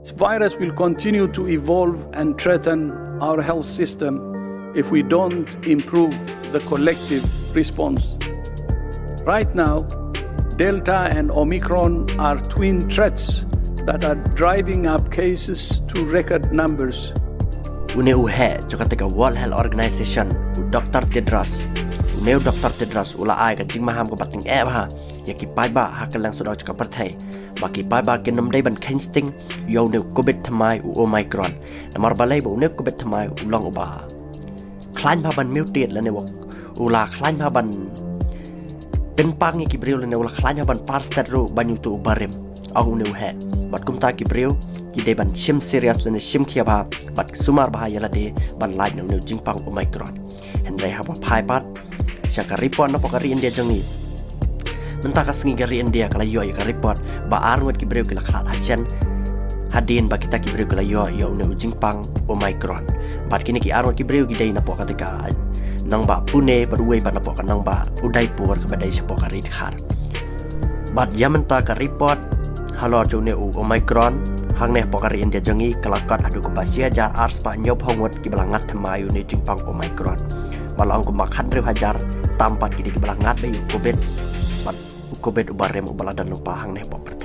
This virus will continue to evolve and threaten our health system if we don't improve the collective response. Right now, Delta and Omicron are twin threats that are driving up cases to record numbers. Uneu he katika World Health Organization Dr. Tedros Uneu Dr. Tedros ula ai ka jing maham ka bating ha yaki pai ba hakalang sodau ka parthai baki pai ba kinam dai ban kensting yo ne kobid thymmai Omicron namar balai bo ne kobid thymmai ulang uba khlain ba ban mutate la ne wak ula khlain ba ban ten pang ki breu la ne ula khlain ba ban parstat ro banyu tu barem au ne he bat kum ta ki breu ki dai ban shim serious la ne shim khia ba bat sumar ba ya la de ban lai ne jing pang Omicron henry ha ba pai pat syaka report na pokari India jangi mentaka sngi gari India kala yo ka report ba arngot ki breu ki la khlad hachen hadin ba kita ki breu kala yo ne jing pang Omicron bat kini ki arngot ki breu ki dai na pokatika nang ba Pune baruai ba na poka nang ba Udaipur ka badai sa pokari khar bat yamenta ka report halo jo ne Omicron hang ne pokari India jangi kala kat adu ko ba sia jar ars pa nyop hongot ki balangat thamayu ne jing pang Omicron malang ko makhan re hajar tampat ki di balangat be kobid bat kobid ubarem ubaladan lupa hang ne pok